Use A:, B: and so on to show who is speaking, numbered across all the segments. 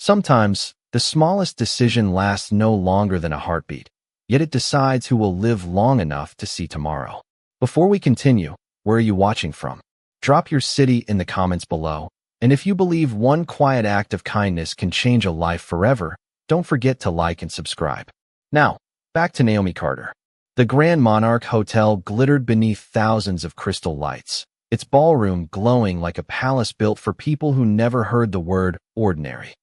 A: Sometimes, the smallest decision lasts no longer than a heartbeat, yet it decides who will live long enough to see tomorrow. Before we continue, where are you watching from? Drop your city in the comments below, and if you believe one quiet act of kindness can change a life forever, don't forget to like and subscribe. Now, back to Naomi Carter. The Grand Monarch Hotel glittered beneath thousands of crystal lights, its ballroom glowing like a palace built for people who never heard the word ordinary.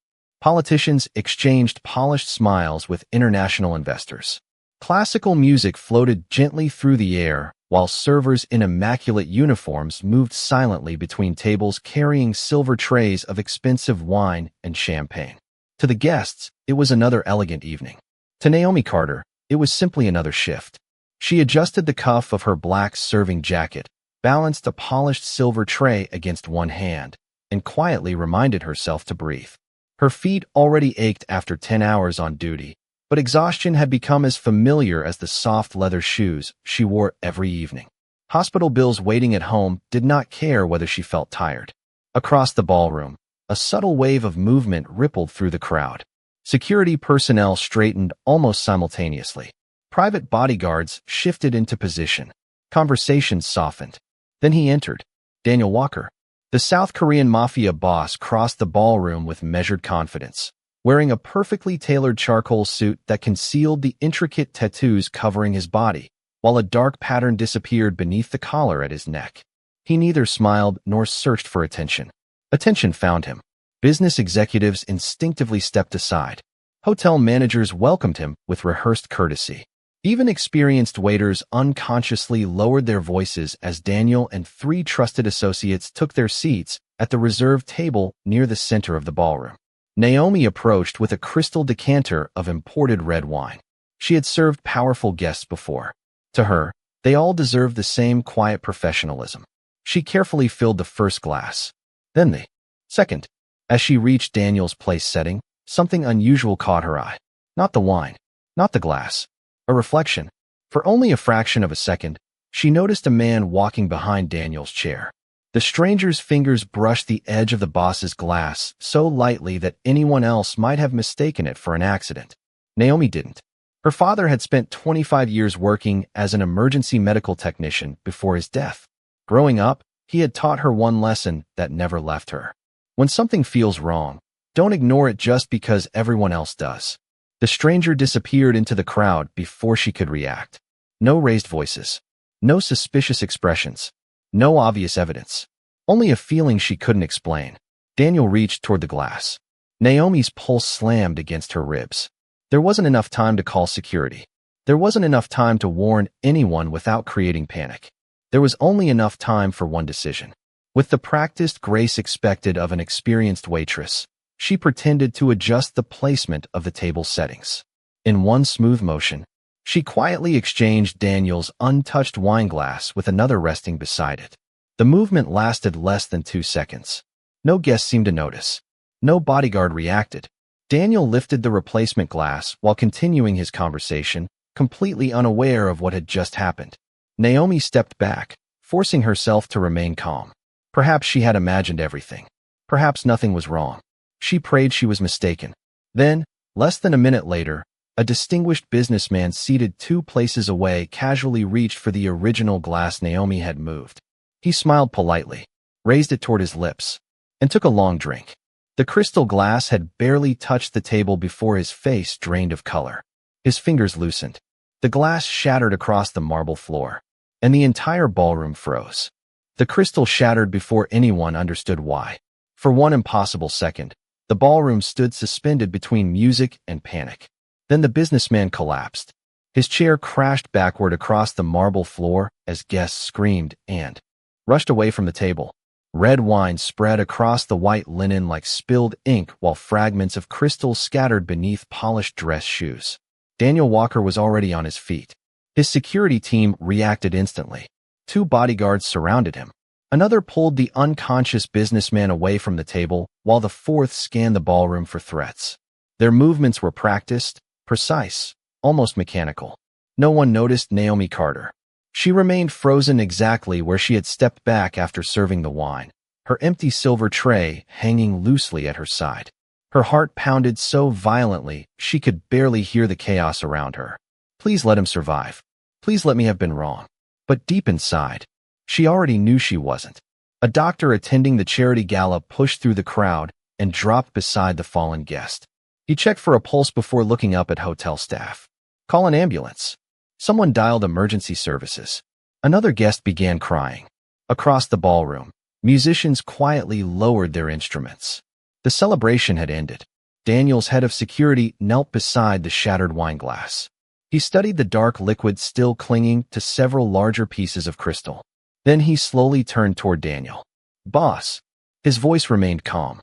A: Politicians exchanged polished smiles with international investors. Classical music floated gently through the air, while servers in immaculate uniforms moved silently between tables carrying silver trays of expensive wine and champagne. To the guests, it was another elegant evening. To Naomi Carter, it was simply another shift. She adjusted the cuff of her black serving jacket, balanced a polished silver tray against one hand, and quietly reminded herself to breathe. Her feet already ached after 10 hours on duty, but exhaustion had become as familiar as the soft leather shoes she wore every evening. Hospital bills waiting at home did not care whether she felt tired. Across the ballroom, a subtle wave of movement rippled through the crowd. Security personnel straightened almost simultaneously. Private bodyguards shifted into position. Conversations softened. Then he entered. Daniel Walker. The South Korean Mafia Boss crossed the ballroom with measured confidence, wearing a perfectly tailored charcoal suit that concealed the intricate tattoos covering his body, while a dark pattern disappeared beneath the collar at his neck. He neither smiled nor searched for attention. Attention found him. Business executives instinctively stepped aside. Hotel managers welcomed him with rehearsed courtesy. Even experienced waiters unconsciously lowered their voices as Daniel and 3 trusted associates took their seats at the reserved table near the center of the ballroom. Naomi approached with a crystal decanter of imported red wine. She had served powerful guests before. To her, they all deserved the same quiet professionalism. She carefully filled the first glass, then the second. As she reached Daniel's place setting, something unusual caught her eye. Not the wine, not the glass. A reflection. For only a fraction of a second, she noticed a man walking behind Daniel's chair. The stranger's fingers brushed the edge of the boss's glass so lightly that anyone else might have mistaken it for an accident. Naomi didn't. Her father had spent 25 years working as an emergency medical technician before his death. Growing up, he had taught her one lesson that never left her. When something feels wrong, don't ignore it just because everyone else does. The stranger disappeared into the crowd before she could react. No raised voices. No suspicious expressions. No obvious evidence. Only a feeling she couldn't explain. Daniel reached toward the glass. Naomi's pulse slammed against her ribs. There wasn't enough time to call security. There wasn't enough time to warn anyone without creating panic. There was only enough time for one decision. With the practiced grace expected of an experienced waitress, she pretended to adjust the placement of the table settings. In one smooth motion, she quietly exchanged Daniel's untouched wine glass with another resting beside it. The movement lasted less than 2 seconds. No guest seemed to notice. No bodyguard reacted. Daniel lifted the replacement glass while continuing his conversation, completely unaware of what had just happened. Naomi stepped back, forcing herself to remain calm. Perhaps she had imagined everything. Perhaps nothing was wrong. She prayed she was mistaken. Then, less than a minute later, a distinguished businessman seated 2 places away casually reached for the original glass Naomi had moved. He smiled politely, raised it toward his lips, and took a long drink. The crystal glass had barely touched the table before his face drained of color. His fingers loosened. The glass shattered across the marble floor, and the entire ballroom froze. The crystal shattered before anyone understood why. For one impossible second, the ballroom stood suspended between music and panic. Then the businessman collapsed. His chair crashed backward across the marble floor as guests screamed and rushed away from the table. Red wine spread across the white linen like spilled ink while fragments of crystal scattered beneath polished dress shoes. Daniel Walker was already on his feet. His security team reacted instantly. 2 bodyguards surrounded him. Another pulled the unconscious businessman away from the table, while the 4th scanned the ballroom for threats. Their movements were practiced, precise, almost mechanical. No one noticed Naomi Carter. She remained frozen exactly where she had stepped back after serving the wine, her empty silver tray hanging loosely at her side. Her heart pounded so violently she could barely hear the chaos around her. Please let him survive. Please let me have been wrong. But deep inside, she already knew she wasn't. A doctor attending the charity gala pushed through the crowd and dropped beside the fallen guest. He checked for a pulse before looking up at hotel staff. Call an ambulance. Someone dialed emergency services. Another guest began crying. Across the ballroom, musicians quietly lowered their instruments. The celebration had ended. Daniel's head of security knelt beside the shattered wine glass. He studied the dark liquid still clinging to several larger pieces of crystal. Then he slowly turned toward Daniel. Boss. His voice remained calm.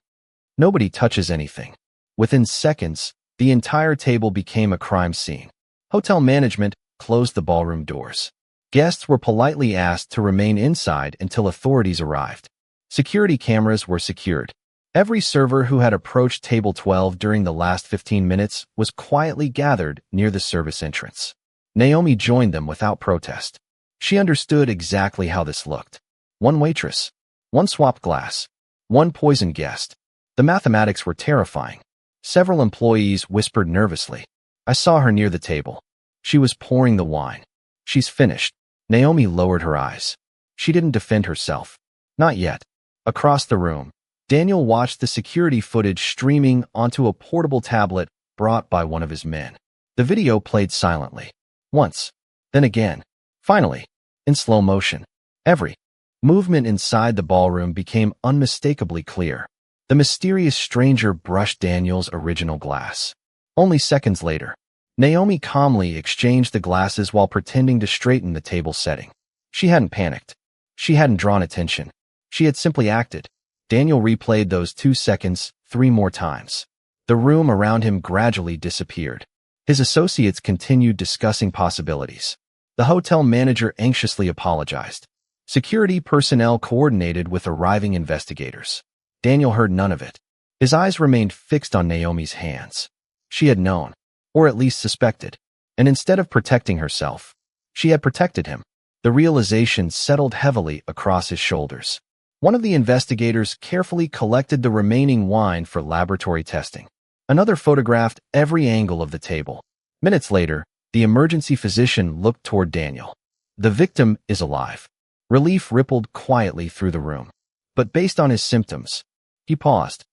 A: Nobody touches anything. Within seconds, the entire table became a crime scene. Hotel management closed the ballroom doors. Guests were politely asked to remain inside until authorities arrived. Security cameras were secured. Every server who had approached table 12 during the last 15 minutes was quietly gathered near the service entrance. Naomi joined them without protest. She understood exactly how this looked. One waitress, one swapped glass, one poisoned guest. The mathematics were terrifying. Several employees whispered nervously. I saw her near the table. She was pouring the wine. She's finished. Naomi lowered her eyes. She didn't defend herself. Not yet. Across the room, Daniel watched the security footage streaming onto a portable tablet brought by one of his men. The video played silently. Once. Then again. Finally. In slow motion. Every movement inside the ballroom became unmistakably clear. The mysterious stranger brushed Daniel's original glass. Only seconds later, Naomi calmly exchanged the glasses while pretending to straighten the table setting. She hadn't panicked. She hadn't drawn attention. She had simply acted. Daniel replayed those 2 seconds 3 more times. The room around him gradually disappeared. His associates continued discussing possibilities. The hotel manager anxiously apologized. Security personnel coordinated with arriving investigators. Daniel heard none of it. His eyes remained fixed on Naomi's hands. She had known, or at least suspected, and instead of protecting herself, she had protected him. The realization settled heavily across his shoulders. One of the investigators carefully collected the remaining wine for laboratory testing. Another photographed every angle of the table. Minutes later, the emergency physician looked toward Daniel. The victim is alive. Relief rippled quietly through the room. But based on his symptoms, he paused.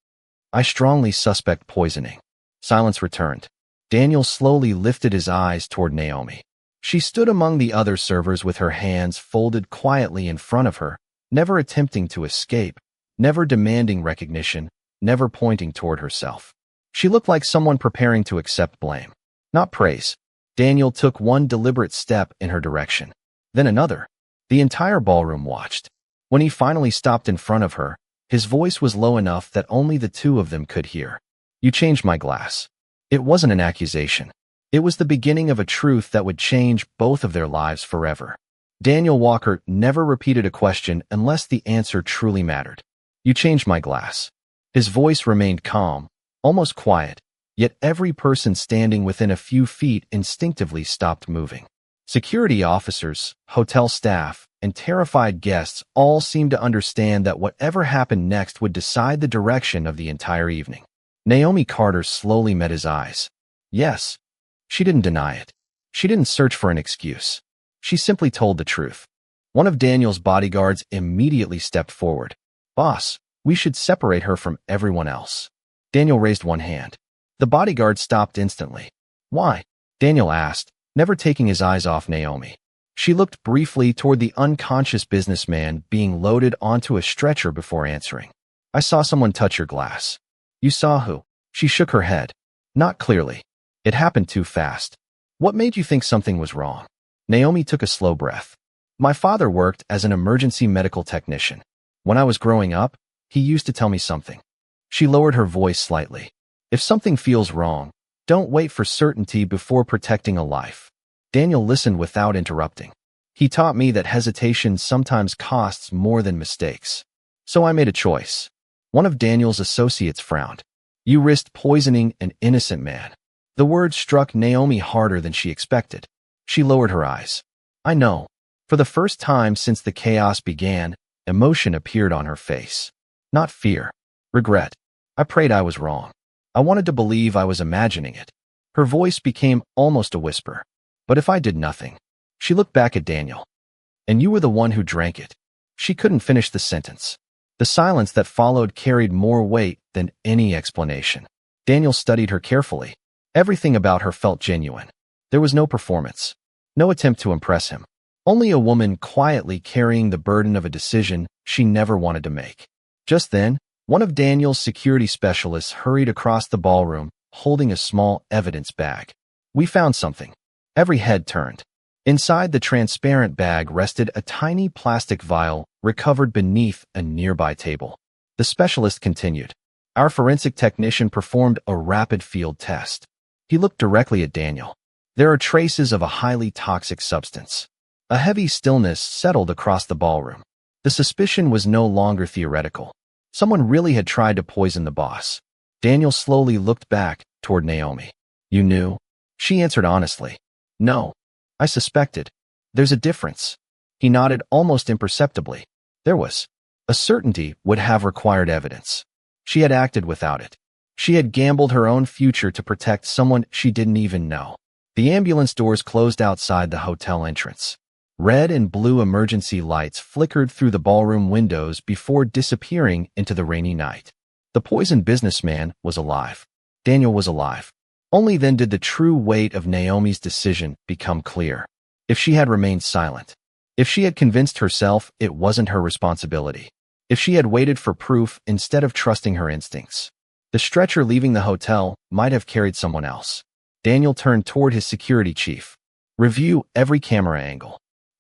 A: I strongly suspect poisoning. Silence returned. Daniel slowly lifted his eyes toward Naomi. She stood among the other servers with her hands folded quietly in front of her, never attempting to escape, never demanding recognition, never pointing toward herself. She looked like someone preparing to accept blame, not praise. Daniel took one deliberate step in her direction, then another. The entire ballroom watched. When he finally stopped in front of her, his voice was low enough that only the two of them could hear. You changed my glass. It wasn't an accusation. It was the beginning of a truth that would change both of their lives forever. Daniel Walker never repeated a question unless the answer truly mattered. You changed my glass. His voice remained calm, almost quiet, yet every person standing within a few feet instinctively stopped moving. Security officers, hotel staff, and terrified guests all seemed to understand that whatever happened next would decide the direction of the entire evening. Naomi Carter slowly met his eyes. Yes. She didn't deny it. She didn't search for an excuse. She simply told the truth. One of Daniel's bodyguards immediately stepped forward. Boss, we should separate her from everyone else. Daniel raised one hand. The bodyguard stopped instantly. Why? Daniel asked, never taking his eyes off Naomi. She looked briefly toward the unconscious businessman being loaded onto a stretcher before answering. I saw someone touch your glass. You saw who? She shook her head. Not clearly. It happened too fast. What made you think something was wrong? Naomi took a slow breath. My father worked as an emergency medical technician. When I was growing up, he used to tell me something. She lowered her voice slightly. If something feels wrong, don't wait for certainty before protecting a life. Daniel listened without interrupting. He taught me that hesitation sometimes costs more than mistakes. So I made a choice. One of Daniel's associates frowned. You risked poisoning an innocent man. The word struck Naomi harder than she expected. She lowered her eyes. I know. For the first time since the chaos began, emotion appeared on her face. Not fear. Regret. I prayed I was wrong. I wanted to believe I was imagining it. Her voice became almost a whisper. But if I did nothing? She looked back at Daniel. And you were the one who drank it. She couldn't finish the sentence. The silence that followed carried more weight than any explanation. Daniel studied her carefully. Everything about her felt genuine. There was no performance. No attempt to impress him. Only a woman quietly carrying the burden of a decision she never wanted to make. Just then, one of Daniel's security specialists hurried across the ballroom, holding a small evidence bag. We found something. Every head turned. Inside the transparent bag rested a tiny plastic vial recovered beneath a nearby table. The specialist continued. Our forensic technician performed a rapid field test. He looked directly at Daniel. There are traces of a highly toxic substance. A heavy stillness settled across the ballroom. The suspicion was no longer theoretical. Someone really had tried to poison the boss. Daniel slowly looked back toward Naomi. You knew? She answered honestly. No. I suspected. There's a difference. He nodded almost imperceptibly. There was. A certainty would have required evidence. She had acted without it. She had gambled her own future to protect someone she didn't even know. The ambulance doors closed outside the hotel entrance. Red and blue emergency lights flickered through the ballroom windows before disappearing into the rainy night. The poisoned businessman was alive. Daniel was alive. Only then did the true weight of Naomi's decision become clear. If she had remained silent, if she had convinced herself it wasn't her responsibility, if she had waited for proof instead of trusting her instincts, the stretcher leaving the hotel might have carried someone else. Daniel turned toward his security chief. Review every camera angle.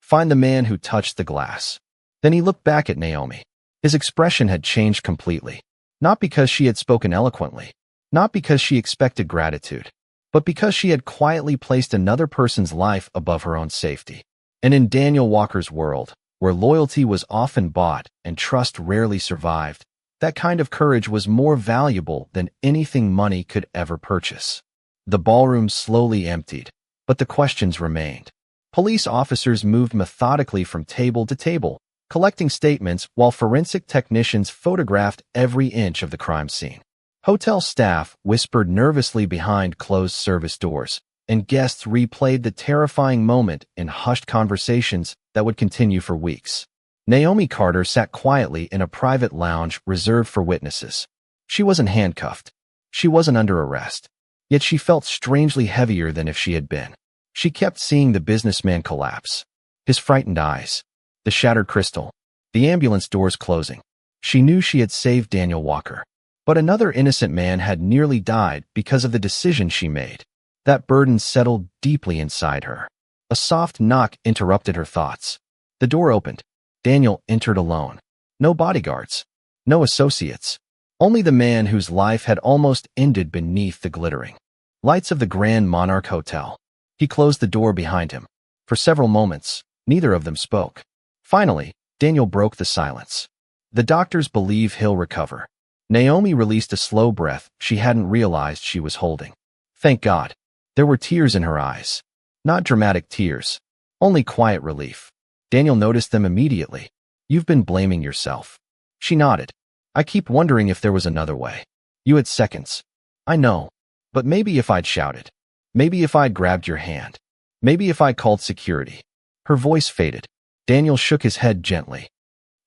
A: Find the man who touched the glass. Then he looked back at Naomi. His expression had changed completely. Not because she had spoken eloquently, not because she expected gratitude, but because she had quietly placed another person's life above her own safety. And in Daniel Walker's world, where loyalty was often bought and trust rarely survived, that kind of courage was more valuable than anything money could ever purchase. The ballroom slowly emptied, but the questions remained. Police officers moved methodically from table to table, collecting statements while forensic technicians photographed every inch of the crime scene. Hotel staff whispered nervously behind closed service doors, and guests replayed the terrifying moment in hushed conversations that would continue for weeks. Naomi Carter sat quietly in a private lounge reserved for witnesses. She wasn't handcuffed. She wasn't under arrest. Yet she felt strangely heavier than if she had been. She kept seeing the businessman collapse. His frightened eyes. The shattered crystal. The ambulance doors closing. She knew she had saved Daniel Walker. But another innocent man had nearly died because of the decision she made. That burden settled deeply inside her. A soft knock interrupted her thoughts. The door opened. Daniel entered alone. No bodyguards. No associates. Only the man whose life had almost ended beneath the glittering lights of the Grand Monarch Hotel. He closed the door behind him. For several moments, neither of them spoke. Finally, Daniel broke the silence. The doctors believe he'll recover. Naomi released a slow breath she hadn't realized she was holding. Thank God. There were tears in her eyes. Not dramatic tears. Only quiet relief. Daniel noticed them immediately. You've been blaming yourself. She nodded. I keep wondering if there was another way. You had seconds. I know. But maybe if I'd shouted. Maybe if I'd grabbed your hand. Maybe if I called security. Her voice faded. Daniel shook his head gently.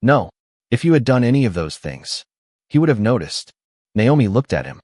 A: No. If you had done any of those things, he would have noticed. Naomi looked at him.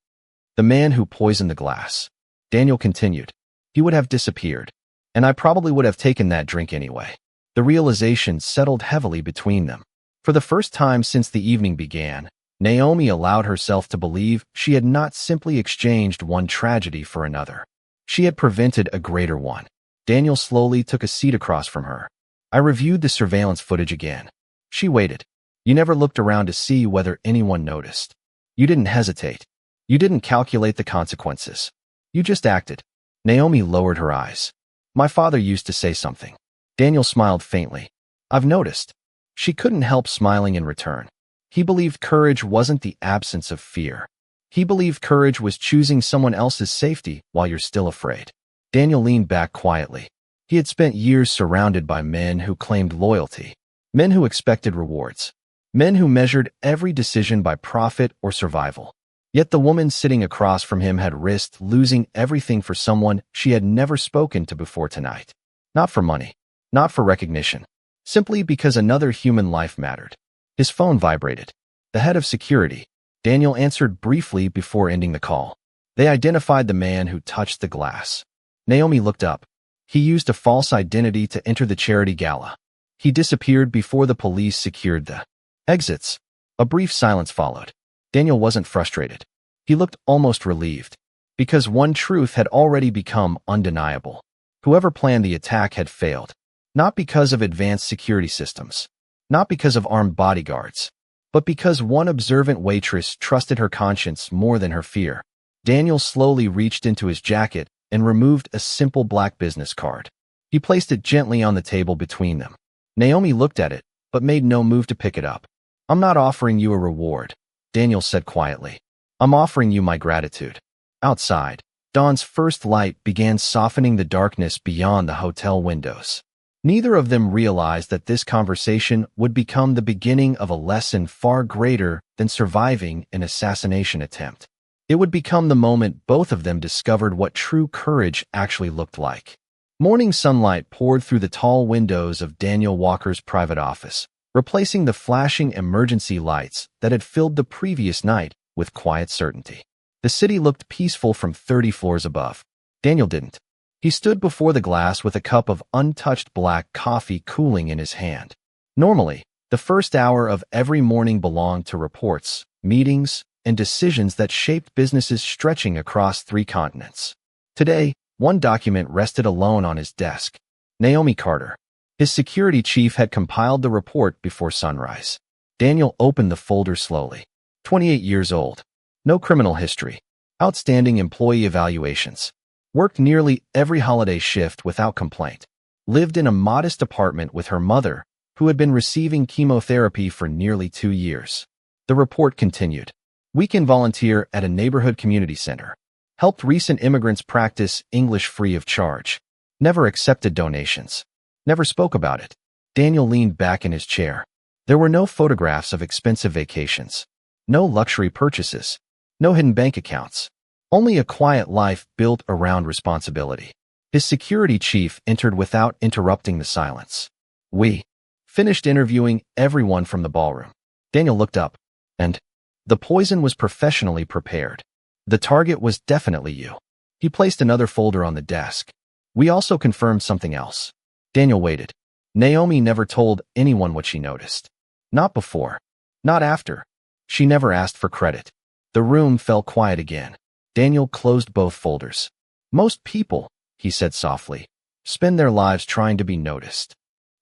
A: The man who poisoned the glass. Daniel continued. He would have disappeared. And I probably would have taken that drink anyway. The realization settled heavily between them. For the first time since the evening began, Naomi allowed herself to believe she had not simply exchanged one tragedy for another. She had prevented a greater one. Daniel slowly took a seat across from her. I reviewed the surveillance footage again. She waited. You never looked around to see whether anyone noticed. You didn't hesitate. You didn't calculate the consequences. You just acted. Naomi lowered her eyes. My father used to say something. Daniel smiled faintly. I've noticed. She couldn't help smiling in return. He believed courage wasn't the absence of fear. He believed courage was choosing someone else's safety while you're still afraid. Daniel leaned back quietly. He had spent years surrounded by men who claimed loyalty, men who expected rewards, men who measured every decision by profit or survival. Yet the woman sitting across from him had risked losing everything for someone she had never spoken to before tonight. Not for money, not for recognition, simply because another human life mattered. His phone vibrated. The head of security, Daniel, answered briefly before ending the call. They identified the man who touched the glass. Naomi looked up. He used a false identity to enter the charity gala. He disappeared before the police secured the exits. A brief silence followed. Daniel wasn't frustrated. He looked almost relieved, because one truth had already become undeniable. Whoever planned the attack had failed, not because of advanced security systems, not because of armed bodyguards, but because one observant waitress trusted her conscience more than her fear. Daniel slowly reached into his jacket and removed a simple black business card. He placed it gently on the table between them. Naomi looked at it, but made no move to pick it up. "I'm not offering you a reward," Daniel said quietly. "I'm offering you my gratitude." Outside, dawn's first light began softening the darkness beyond the hotel windows. Neither of them realized that this conversation would become the beginning of a lesson far greater than surviving an assassination attempt. It would become the moment both of them discovered what true courage actually looked like. Morning sunlight poured through the tall windows of Daniel Walker's private office, replacing the flashing emergency lights that had filled the previous night with quiet certainty. The city looked peaceful from 30 floors above. Daniel didn't. He stood before the glass with a cup of untouched black coffee cooling in his hand. Normally, the first hour of every morning belonged to reports, meetings, and decisions that shaped businesses stretching across 3 continents. Today, one document rested alone on his desk. Naomi Carter. His security chief had compiled the report before sunrise. Daniel opened the folder slowly. 28 years old. No criminal history. Outstanding employee evaluations. Worked nearly every holiday shift without complaint. Lived in a modest apartment with her mother, who had been receiving chemotherapy for nearly 2 years. The report continued. Weekend volunteer at a neighborhood community center. Helped recent immigrants practice English free of charge. Never accepted donations. Never spoke about it. Daniel leaned back in his chair. There were no photographs of expensive vacations. No luxury purchases. No hidden bank accounts. Only a quiet life built around responsibility. His security chief entered without interrupting the silence. "We finished interviewing everyone from the ballroom." Daniel looked up, and the poison was professionally prepared. The target was definitely you. He placed another folder on the desk. "We also confirmed something else." Daniel waited. Naomi never told anyone what she noticed. Not before. Not after. She never asked for credit. The room fell quiet again. Daniel closed both folders. "Most people," he said softly, "spend their lives trying to be noticed."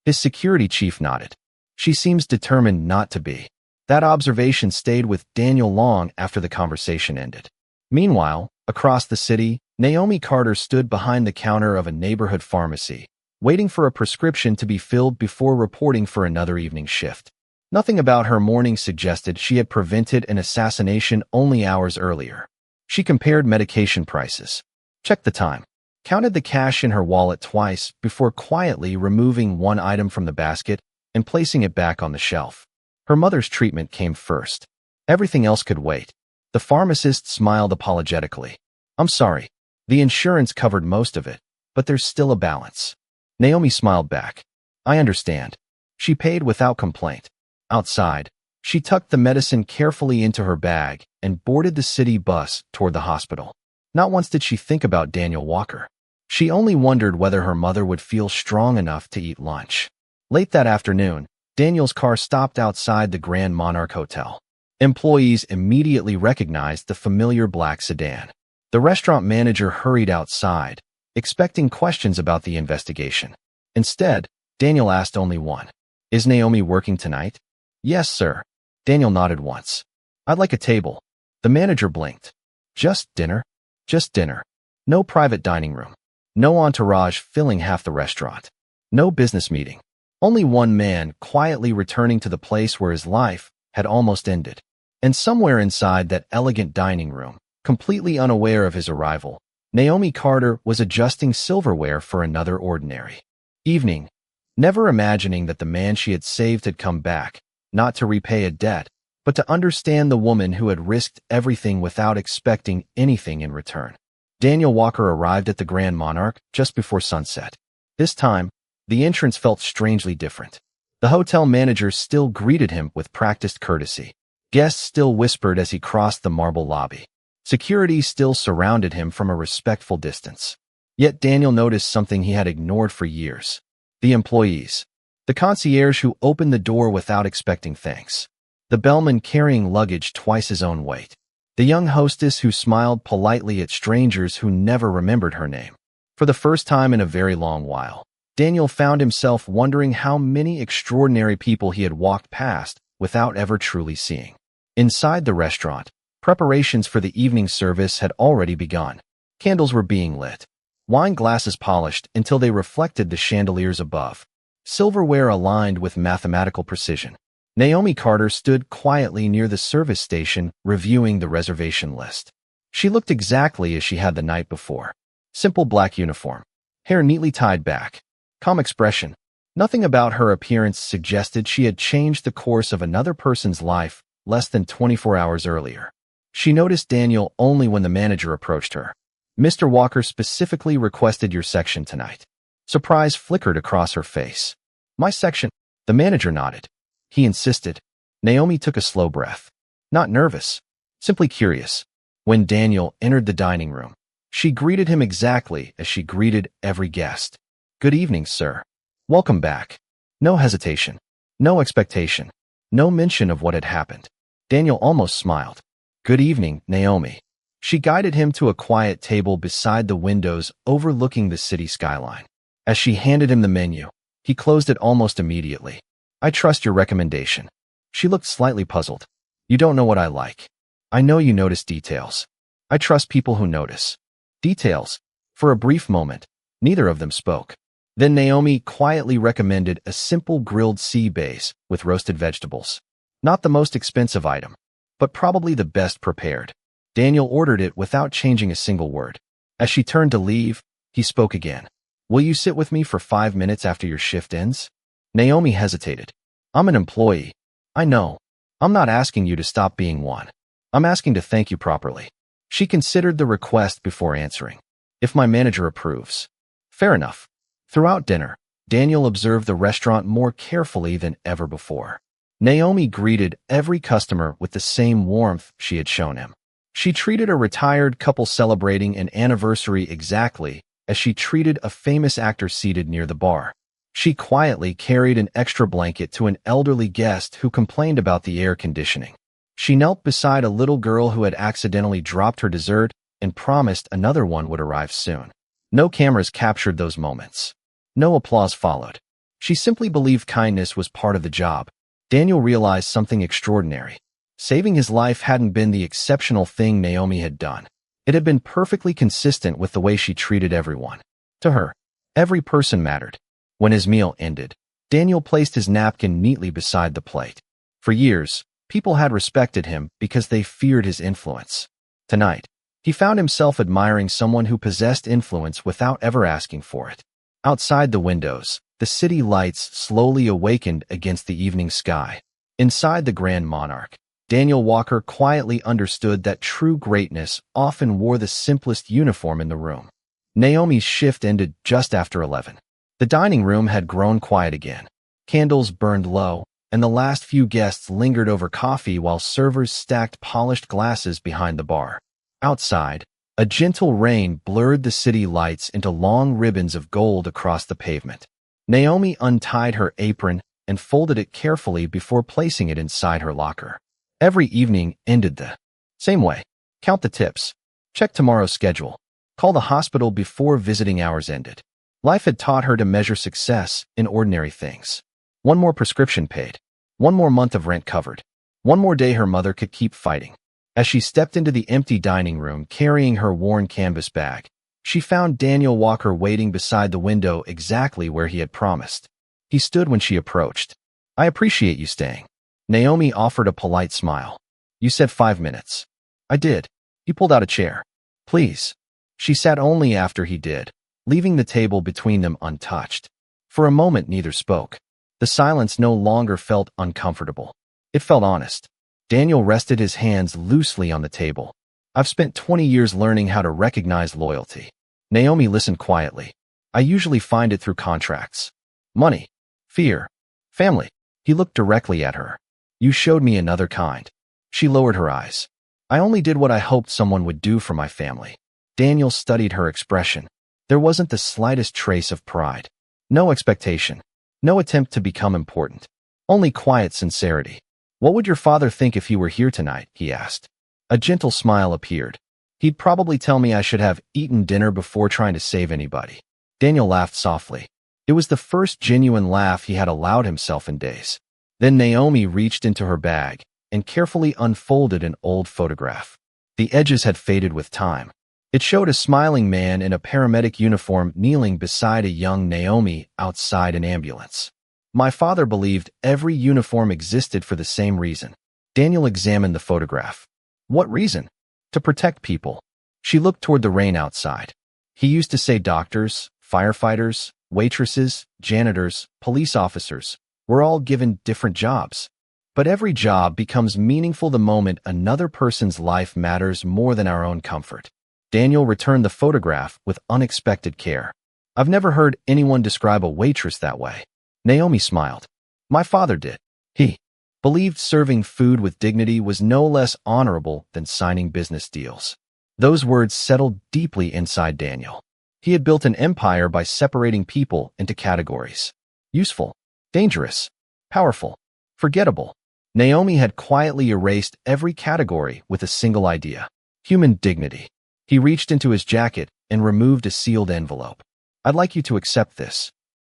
A: His security chief nodded. "She seems determined not to be." That observation stayed with Daniel long after the conversation ended. Meanwhile, across the city, Naomi Carter stood behind the counter of a neighborhood pharmacy, waiting for a prescription to be filled before reporting for another evening shift. Nothing about her morning suggested she had prevented an assassination only hours earlier. She compared medication prices, checked the time, counted the cash in her wallet twice before quietly removing one item from the basket and placing it back on the shelf. Her mother's treatment came first. Everything else could wait. The pharmacist smiled apologetically. "I'm sorry. The insurance covered most of it, but there's still a balance." Naomi smiled back. "I understand." She paid without complaint. Outside, she tucked the medicine carefully into her bag and boarded the city bus toward the hospital. Not once did she think about Daniel Walker. She only wondered whether her mother would feel strong enough to eat lunch. Late that afternoon, Daniel's car stopped outside the Grand Monarch Hotel. Employees immediately recognized the familiar black sedan. The restaurant manager hurried outside, expecting questions about the investigation. Instead, Daniel asked only one. "Is Naomi working tonight?" "Yes, sir." Daniel nodded once. "I'd like a table." The manager blinked. "Just dinner?" "Just dinner. No private dining room. No entourage filling half the restaurant. No business meeting. Only one man quietly returning to the place where his life had almost ended. And somewhere inside that elegant dining room, completely unaware of his arrival, Naomi Carter was adjusting silverware for another ordinary evening, never imagining that the man she had saved had come back, not to repay a debt, but to understand the woman who had risked everything without expecting anything in return. Daniel Walker arrived at the Grand Monarch just before sunset. This time, the entrance felt strangely different. The hotel manager still greeted him with practiced courtesy. Guests still whispered as he crossed the marble lobby. Security still surrounded him from a respectful distance. Yet Daniel noticed something he had ignored for years. The employees. The concierge who opened the door without expecting thanks. The bellman carrying luggage twice his own weight. The young hostess who smiled politely at strangers who never remembered her name. For the first time in a very long while, Daniel found himself wondering how many extraordinary people he had walked past without ever truly seeing. Inside the restaurant, preparations for the evening service had already begun. Candles were being lit. Wine glasses polished until they reflected the chandeliers above. Silverware aligned with mathematical precision. Naomi Carter stood quietly near the service station, reviewing the reservation list. She looked exactly as she had the night before. Simple black uniform. Hair neatly tied back. Calm expression. Nothing about her appearance suggested she had changed the course of another person's life less than 24 hours earlier. She noticed Daniel only when the manager approached her. "Mr. Walker specifically requested your section tonight." Surprise flickered across her face. "My section?" The manager nodded. He insisted. Naomi took a slow breath. Not nervous, simply curious. When Daniel entered the dining room, she greeted him exactly as she greeted every guest. "Good evening, sir. Welcome back." No hesitation. No expectation. No mention of what had happened. Daniel almost smiled. "Good evening, Naomi." She guided him to a quiet table beside the windows overlooking the city skyline. As she handed him the menu, he closed it almost immediately. "I trust your recommendation." She looked slightly puzzled. "You don't know what I like. I know you notice details. I trust people who notice." Details. For a brief moment, neither of them spoke. Then Naomi quietly recommended a simple grilled sea bass with roasted vegetables. Not the most expensive item, but probably the best prepared. Daniel ordered it without changing a single word. As she turned to leave, he spoke again. "Will you sit with me for 5 minutes after your shift ends?" Naomi hesitated. "I'm an employee. I know. I'm not asking you to stop being one. I'm asking to thank you properly." She considered the request before answering. "If my manager approves." "Fair enough." Throughout dinner, Daniel observed the restaurant more carefully than ever before. Naomi greeted every customer with the same warmth she had shown him. She treated a retired couple celebrating an anniversary exactly as she treated a famous actor seated near the bar. She quietly carried an extra blanket to an elderly guest who complained about the air conditioning. She knelt beside a little girl who had accidentally dropped her dessert and promised another one would arrive soon. No cameras captured those moments. No applause followed. She simply believed kindness was part of the job. Daniel realized something extraordinary. Saving his life hadn't been the exceptional thing Naomi had done. It had been perfectly consistent with the way she treated everyone. To her, every person mattered. When his meal ended, Daniel placed his napkin neatly beside the plate. For years, people had respected him because they feared his influence. Tonight, he found himself admiring someone who possessed influence without ever asking for it. Outside the windows, the city lights slowly awakened against the evening sky. Inside the Grand Monarch, Daniel Walker quietly understood that true greatness often wore the simplest uniform in the room. Naomi's shift ended just after 11. The dining room had grown quiet again. Candles burned low, and the last few guests lingered over coffee while servers stacked polished glasses behind the bar. Outside, a gentle rain blurred the city lights into long ribbons of gold across the pavement. Naomi untied her apron and folded it carefully before placing it inside her locker. Every evening ended the same way. Count the tips. Check tomorrow's schedule. Call the hospital before visiting hours ended. Life had taught her to measure success in ordinary things. One more prescription paid. One more month of rent covered. One more day her mother could keep fighting. As she stepped into the empty dining room carrying her worn canvas bag, she found Daniel Walker waiting beside the window exactly where he had promised. He stood when she approached. "I appreciate you staying." Naomi offered a polite smile. "You said 5 minutes." "I did." He pulled out a chair. "Please." She sat only after he did, leaving the table between them untouched. For a moment neither spoke. The silence no longer felt uncomfortable. It felt honest. Daniel rested his hands loosely on the table. I've spent 20 years learning how to recognize loyalty. Naomi listened quietly. I usually find it through contracts. Money. Fear. Family. He looked directly at her. You showed me another kind. She lowered her eyes. I only did what I hoped someone would do for my family. Daniel studied her expression. There wasn't the slightest trace of pride. No expectation. No attempt to become important. Only quiet sincerity. What would your father think if he were here tonight? He asked. A gentle smile appeared. He'd probably tell me I should have eaten dinner before trying to save anybody. Daniel laughed softly. It was the first genuine laugh he had allowed himself in days. Then Naomi reached into her bag and carefully unfolded an old photograph. The edges had faded with time. It showed a smiling man in a paramedic uniform kneeling beside a young Naomi outside an ambulance. My father believed every uniform existed for the same reason. Daniel examined the photograph. What reason? To protect people. She looked toward the rain outside. He used to say doctors, firefighters, waitresses, janitors, police officers were all given different jobs. But every job becomes meaningful the moment another person's life matters more than our own comfort. Daniel returned the photograph with unexpected care. I've never heard anyone describe a waitress that way. Naomi smiled. My father did. He believed serving food with dignity was no less honorable than signing business deals. Those words settled deeply inside Daniel. He had built an empire by separating people into categories. Useful, dangerous, powerful, forgettable. Naomi had quietly erased every category with a single idea: human dignity. He reached into his jacket and removed a sealed envelope. I'd like you to accept this.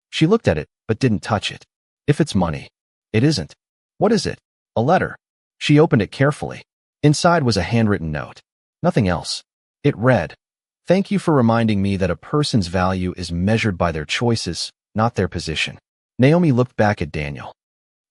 A: She looked at it, but didn't touch it. If it's money. It isn't. What is it? A letter. She opened it carefully. Inside was a handwritten note. Nothing else. It read, "Thank you for reminding me that a person's value is measured by their choices, not their position." Naomi looked back at Daniel.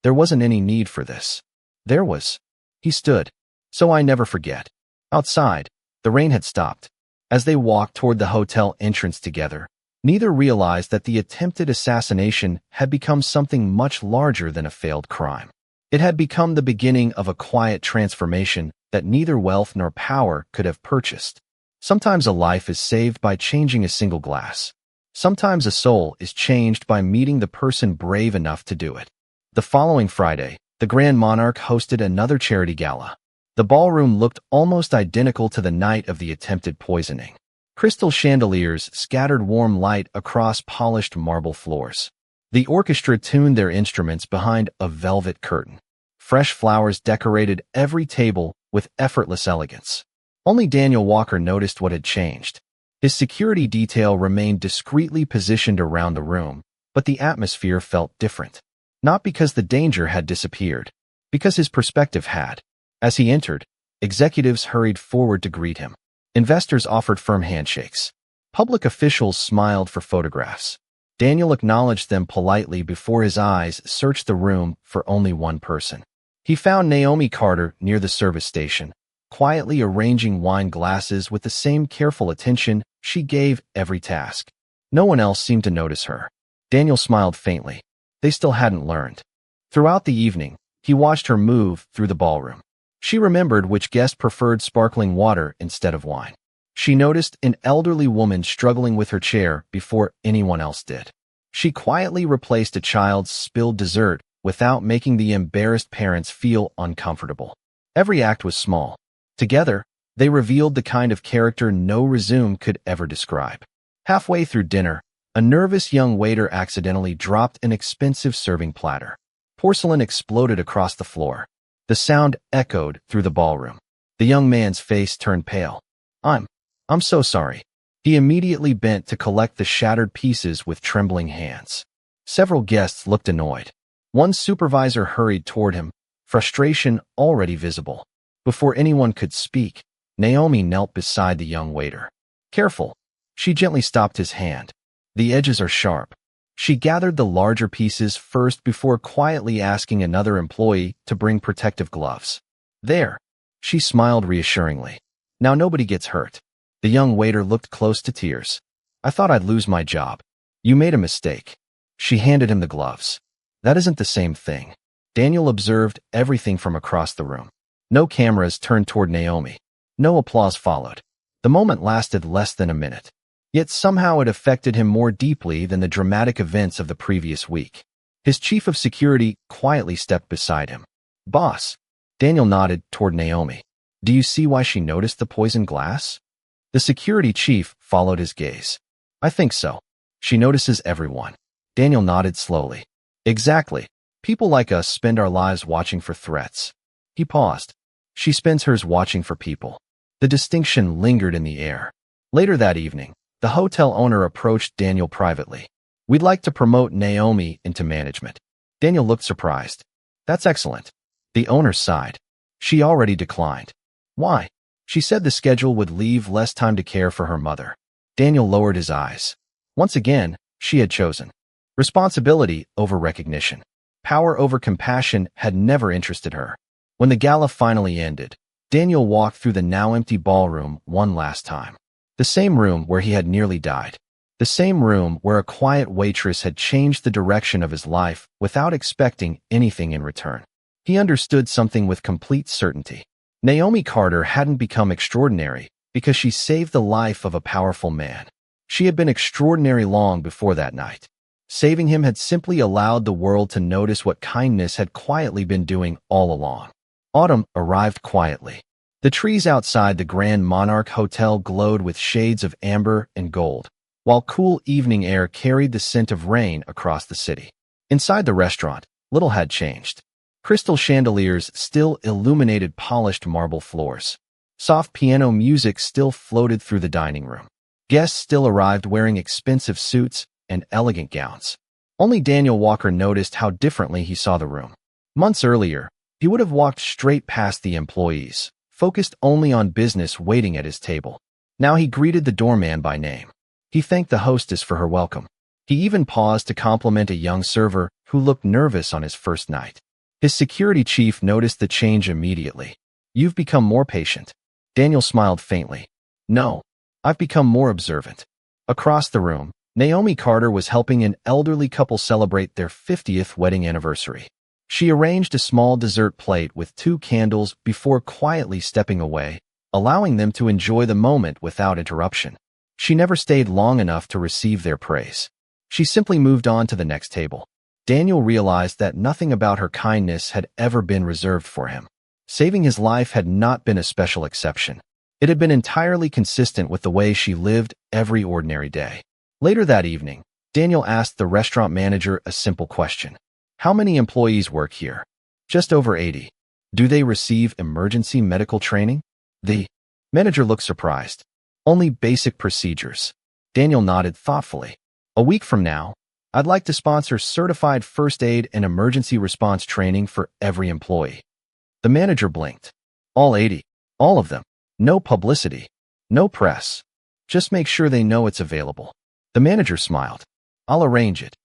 A: There wasn't any need for this. There was. He stood. So I never forget. Outside, the rain had stopped. As they walked toward the hotel entrance together, neither realized that the attempted assassination had become something much larger than a failed crime. It had become the beginning of a quiet transformation that neither wealth nor power could have purchased. Sometimes a life is saved by changing a single glass. Sometimes a soul is changed by meeting the person brave enough to do it. The following Friday, the Grand Monarch hosted another charity gala. The ballroom looked almost identical to the night of the attempted poisoning. Crystal chandeliers scattered warm light across polished marble floors. The orchestra tuned their instruments behind a velvet curtain. Fresh flowers decorated every table with effortless elegance. Only Daniel Walker noticed what had changed. His security detail remained discreetly positioned around the room, but the atmosphere felt different. Not because the danger had disappeared, because his perspective had. As he entered, executives hurried forward to greet him. Investors offered firm handshakes. Public officials smiled for photographs. Daniel acknowledged them politely before his eyes searched the room for only one person. He found Naomi Carter near the service station, quietly arranging wine glasses with the same careful attention she gave every task. No one else seemed to notice her. Daniel smiled faintly. They still hadn't learned. Throughout the evening, he watched her move through the ballroom. She remembered which guest preferred sparkling water instead of wine. She noticed an elderly woman struggling with her chair before anyone else did. She quietly replaced a child's spilled dessert without making the embarrassed parents feel uncomfortable. Every act was small. Together, they revealed the kind of character no resume could ever describe. Halfway through dinner, a nervous young waiter accidentally dropped an expensive serving platter. Porcelain exploded across the floor. The sound echoed through the ballroom. The young man's face turned pale. I'm so sorry. He immediately bent to collect the shattered pieces with trembling hands. Several guests looked annoyed. One supervisor hurried toward him, frustration already visible. Before anyone could speak, Naomi knelt beside the young waiter. Careful. She gently stopped his hand. The edges are sharp. She gathered the larger pieces first before quietly asking another employee to bring protective gloves. There. She smiled reassuringly. Now nobody gets hurt. The young waiter looked close to tears. I thought I'd lose my job. You made a mistake. She handed him the gloves. That isn't the same thing. Daniel observed everything from across the room. No cameras turned toward Naomi. No applause followed. The moment lasted less than a minute. Yet somehow it affected him more deeply than the dramatic events of the previous week. His chief of security quietly stepped beside him. "Boss." Daniel nodded toward Naomi. "Do you see why she noticed the poisoned glass?" The security chief followed his gaze. "I think so. She notices everyone." Daniel nodded slowly. "Exactly. People like us spend our lives watching for threats." He paused. "She spends hers watching for people." The distinction lingered in the air. Later that evening, the hotel owner approached Daniel privately. "We'd like to promote Naomi into management." Daniel looked surprised. "That's excellent." The owner sighed. "She already declined." "Why?" "She said the schedule would leave less time to care for her mother." Daniel lowered his eyes. Once again, she had chosen responsibility over recognition. Power over compassion had never interested her. When the gala finally ended, Daniel walked through the now empty ballroom one last time. The same room where he had nearly died. The same room where a quiet waitress had changed the direction of his life without expecting anything in return. He understood something with complete certainty. Naomi Carter hadn't become extraordinary because she saved the life of a powerful man. She had been extraordinary long before that night. Saving him had simply allowed the world to notice what kindness had quietly been doing all along. Autumn arrived quietly. The trees outside the Grand Monarch Hotel glowed with shades of amber and gold, while cool evening air carried the scent of rain across the city. Inside the restaurant, little had changed. Crystal chandeliers still illuminated polished marble floors. Soft piano music still floated through the dining room. Guests still arrived wearing expensive suits and elegant gowns. Only Daniel Walker noticed how differently he saw the room. Months earlier, he would have walked straight past the employees, focused only on business waiting at his table. Now he greeted the doorman by name. He thanked the hostess for her welcome. He even paused to compliment a young server who looked nervous on his first night. His security chief noticed the change immediately. "You've become more patient." Daniel smiled faintly. "No, I've become more observant." Across the room, Naomi Carter was helping an elderly couple celebrate their 50th wedding anniversary. She arranged a small dessert plate with 2 candles before quietly stepping away, allowing them to enjoy the moment without interruption. She never stayed long enough to receive their praise. She simply moved on to the next table. Daniel realized that nothing about her kindness had ever been reserved for him. Saving his life had not been a special exception. It had been entirely consistent with the way she lived every ordinary day. Later that evening, Daniel asked the restaurant manager a simple question. "How many employees work here?" "Just over 80. "Do they receive emergency medical training?" The manager looked surprised. "Only basic procedures." Daniel nodded thoughtfully. "A week from now, I'd like to sponsor certified first aid and emergency response training for every employee." The manager blinked. "All 80. All of them. No publicity. No press. Just make sure they know it's available." The manager smiled. "I'll arrange it."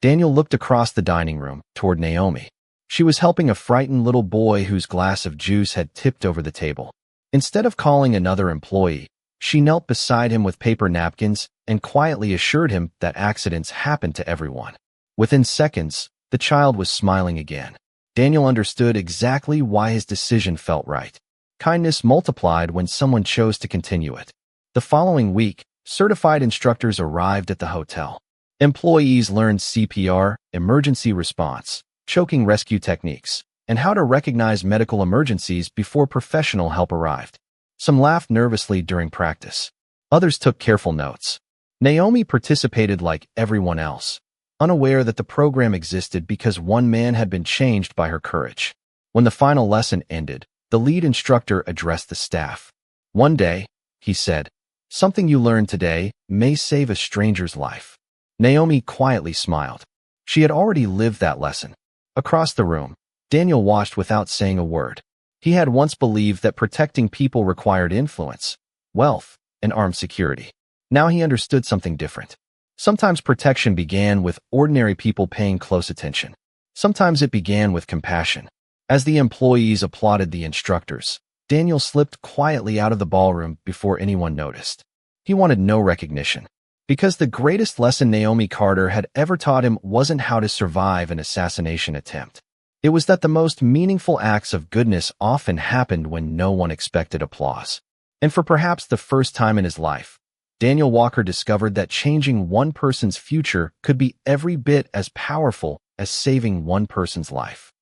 A: Daniel looked across the dining room toward Naomi. She was helping a frightened little boy whose glass of juice had tipped over the table. Instead of calling another employee, she knelt beside him with paper napkins and quietly assured him that accidents happen to everyone. Within seconds, the child was smiling again. Daniel understood exactly why his decision felt right. Kindness multiplied when someone chose to continue it. The following week, certified instructors arrived at the hotel. Employees learned CPR, emergency response, choking rescue techniques, and how to recognize medical emergencies before professional help arrived. Some laughed nervously during practice. Others took careful notes. Naomi participated like everyone else, unaware that the program existed because one man had been changed by her courage. When the final lesson ended, the lead instructor addressed the staff. "One day," he said, "something you learned today may save a stranger's life." Naomi quietly smiled. She had already lived that lesson. Across the room, Daniel watched without saying a word. He had once believed that protecting people required influence, wealth, and armed security. Now he understood something different. Sometimes protection began with ordinary people paying close attention. Sometimes it began with compassion. As the employees applauded the instructors, Daniel slipped quietly out of the ballroom before anyone noticed. He wanted no recognition. Because the greatest lesson Naomi Carter had ever taught him wasn't how to survive an assassination attempt. It was that the most meaningful acts of goodness often happened when no one expected applause. And for perhaps the first time in his life, Daniel Walker discovered that changing one person's future could be every bit as powerful as saving one person's life.